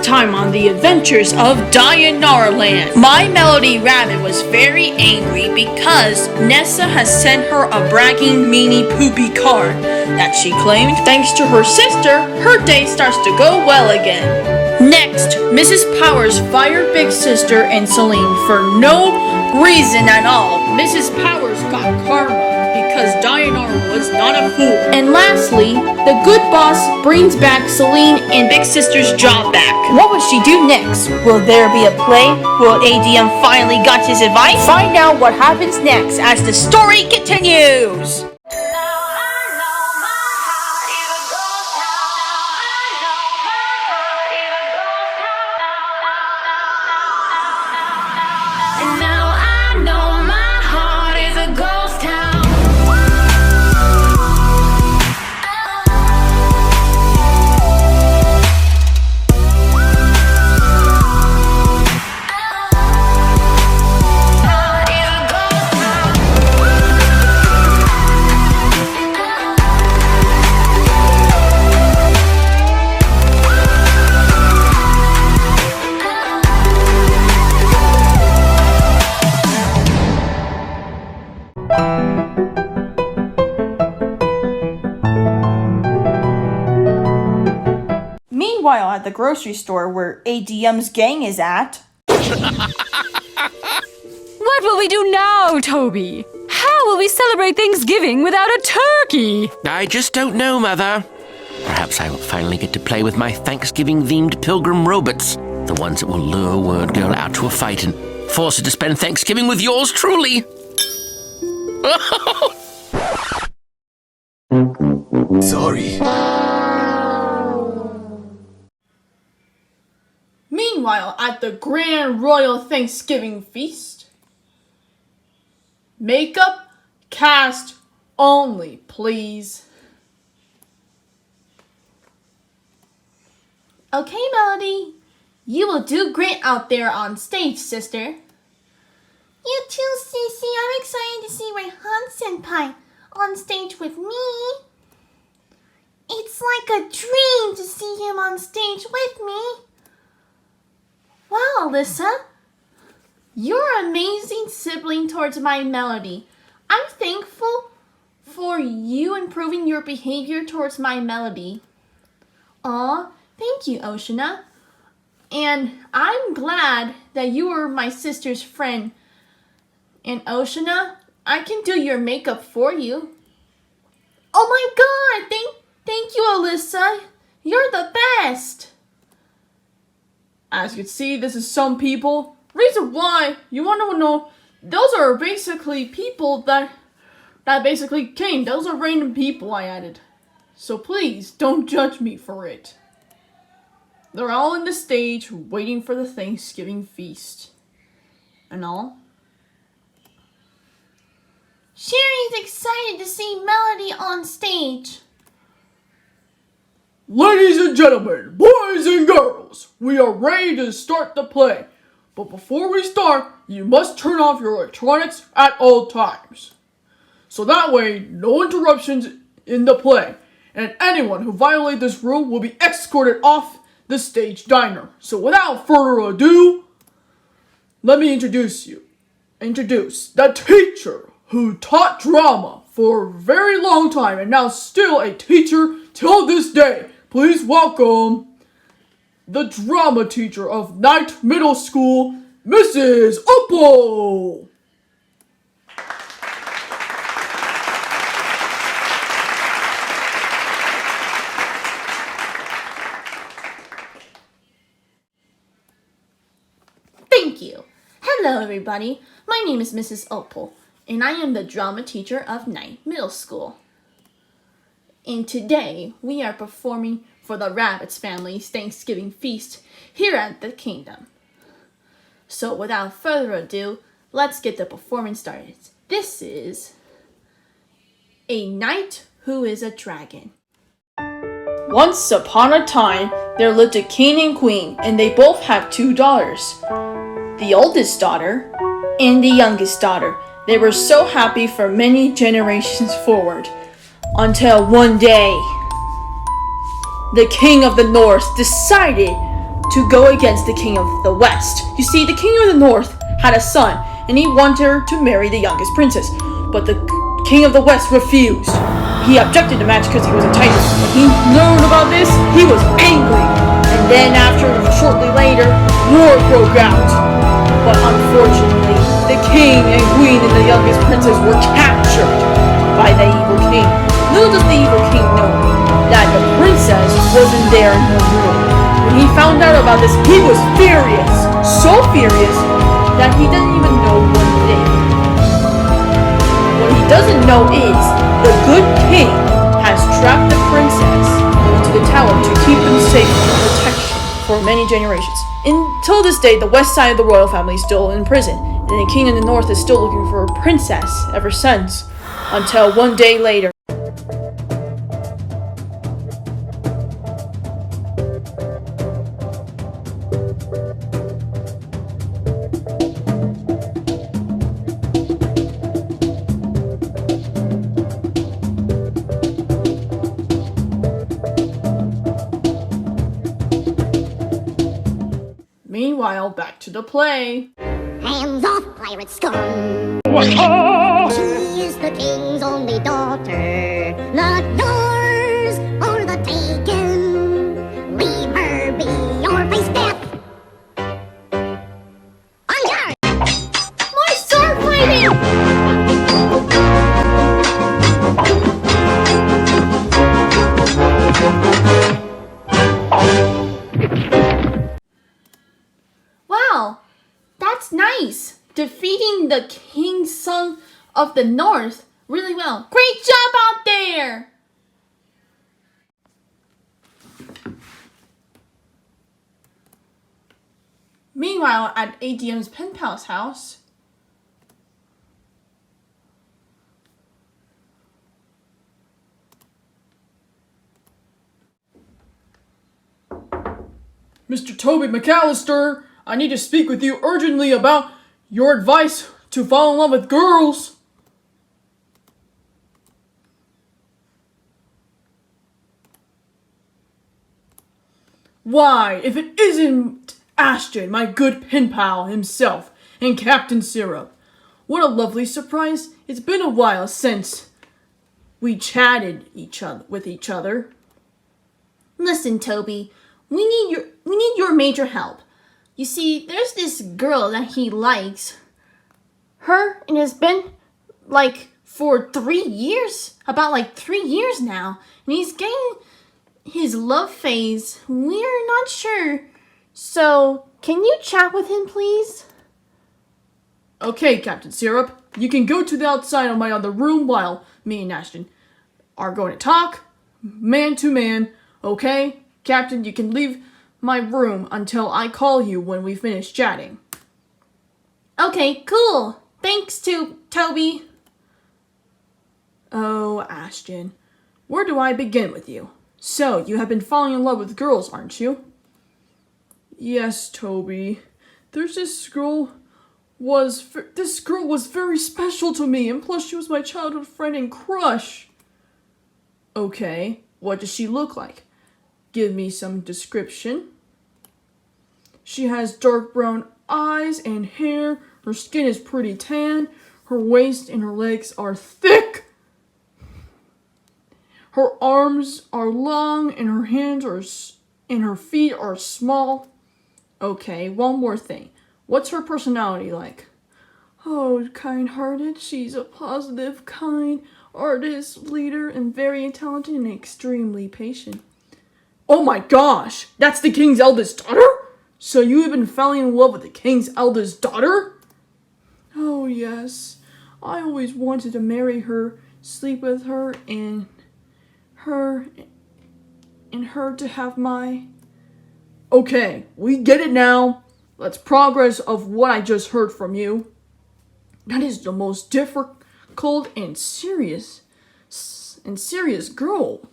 time on the adventures of Dayanara Land. My Melody Rabbit was very angry because Nessa has sent her a bragging meanie poopy card that she claimed, thanks to her sister, her day starts to go well again. Next, Mrs. Powers fired Big Sister and Celine for no reason at all. Mrs. Powers got karma because Dayanara was not a fool. And lastly, the good boss brings back Celine and Big Sister's job back. What will she do next? Will there be a play? Will ADM finally got his advice? Find out what happens next as the story continues. Meanwhile, at the grocery store where ADM's gang is at... What will we do now, Toby? How will we celebrate Thanksgiving without a turkey? I just don't know, Mother. Perhaps I will finally get to play with my Thanksgiving-themed pilgrim robots. The ones that will lure Word Girl out to a fight and force her to spend Thanksgiving with yours truly. Sorry. Meanwhile, at the Grand Royal Thanksgiving Feast, makeup cast only, please. Okay, Melody. You will do great out there on stage, sister. You too, Cece. I'm excited to see Raihan-senpai on stage with me. It's like a dream to see him on stage with me. Wow, Alyssa. You're an amazing sibling towards my Melody. I'm thankful for you improving your behavior towards my Melody. Aw, thank you, Oceana. And I'm glad that you were my sister's friend. And Oceana, I can do your makeup for you. Oh my god, thank you, Alyssa. You're the best. As you can see, this is some people. Reason why, you want to know, those are basically people that basically came. Those are random people I added. So please, don't judge me for it. They're all in the stage waiting for the Thanksgiving feast. And all. Sherry's excited to see Melody on stage. Ladies and gentlemen, boys and girls, we are ready to start the play. But before we start, you must turn off your electronics at all times. So that way, no interruptions in the play, and anyone who violates this rule will be escorted off the stage diner. So without further ado, let me introduce the teacher who taught drama for a very long time and now still a teacher till this day. Please welcome the drama teacher of Knight Middle School, Mrs. Oppo. Thank you. Hello, everybody. My name is Mrs. Opal, and I am the drama teacher of Knight Middle School. And today, we are performing for the Rabbits family's Thanksgiving feast here at the Kingdom. So without further ado, let's get the performance started. This is A Knight Who Is a Dragon. Once upon a time, there lived a king and queen, and they both had 2 daughters. The oldest daughter and the youngest daughter. They were so happy for many generations forward. Until one day, the king of the north decided to go against the king of the west. You see, the king of the north had a son, and he wanted her to marry the youngest princess, but the king of the west refused. He objected to match because he was a titan. When he learned about this, he was angry. And then shortly later, war broke out. But unfortunately, the king and queen and the youngest princess were captured by the evil king. Little does the evil king know that the princess wasn't there in her room. When he found out about this, he was furious. So furious that he didn't even know one thing. What he doesn't know is the good king has trapped the princess into the tower to keep them safe from protection for many generations. Until this day, the west side of the royal family is still in prison, and the king in the north is still looking for a princess ever since, until one day later. Meanwhile, back to the play. Hands off, pirate scum! She is the king's only daughter, not yours or the taken. Leave her be, or face death! On guard! More sword fighting! Wow, that's nice. Defeating the king's son of the north really well. Great job out there! Meanwhile, at ADM's pen pal's house, Mr. Toby McAllister, I need to speak with you urgently about your advice to fall in love with girls. Why, if it isn't Ashton, my good pen pal himself, and Captain Syrup. What a lovely surprise. It's been a while since we chatted with each other. listen, Toby, we need your major help. You see, there's this girl that he likes. Her, and it's been for 3 years, about 3 years now, and he's getting his love phase. We're not sure. So, can you chat with him, please? Okay, Captain Syrup, you can go to the outside of my other room while me and Ashton are going to talk, man to man, okay? Captain, you can leave my room until I call you when we finish chatting. Okay, cool. Thanks to Toby. Oh, Ashton, where do I begin with you? So, you have been falling in love with girls, aren't you? Yes, Toby. This girl was very special to me, and plus she was my childhood friend and crush. Okay, what does she look like? Give me some description. She has dark brown eyes and hair. Her skin is pretty tan. Her waist and her legs are thick. Her arms are long and her hands and her feet are small. Okay, one more thing. What's her personality like? Oh, kind-hearted. She's a positive, kind artist, leader, and very talented and extremely patient. Oh my gosh! That's the king's eldest daughter? So you have been falling in love with the king's eldest daughter? Oh yes. I always wanted to marry her, sleep with her, and her to have my... Okay, we get it now. Let's progress of what I just heard from you. That is the most difficult and serious girl.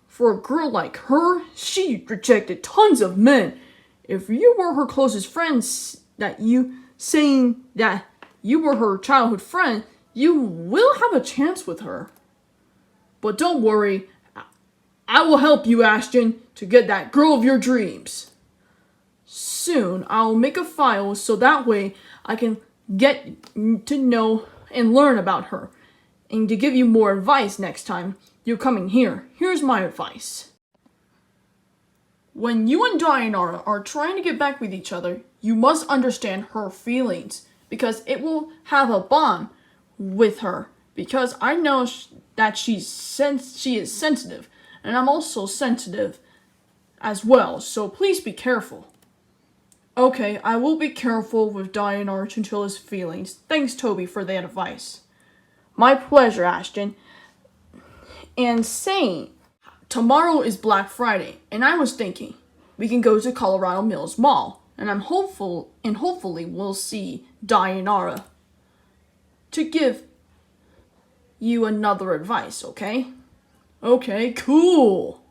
For a girl like her, she rejected tons of men. If you were her closest friends, saying that you were her childhood friend, you will have a chance with her. But don't worry, I will help you, Ashton, to get that girl of your dreams. soon. I'll make a file so that way I can get to know and learn about her. And to give you more advice next time you're coming here, here's my advice. When you and Dayanara are trying to get back with each other, you must understand her feelings because it will have a bond with her. Because I know that she is sensitive, and I'm also sensitive as well, so please be careful. Okay, I will be careful with Dayanara to control his feelings. Thanks, Toby, for that advice. My pleasure, Ashton. And saying, tomorrow is Black Friday, and I was thinking we can go to Colorado Mills Mall, and hopefully we'll see Dayanara to give you another advice, okay? Okay, cool.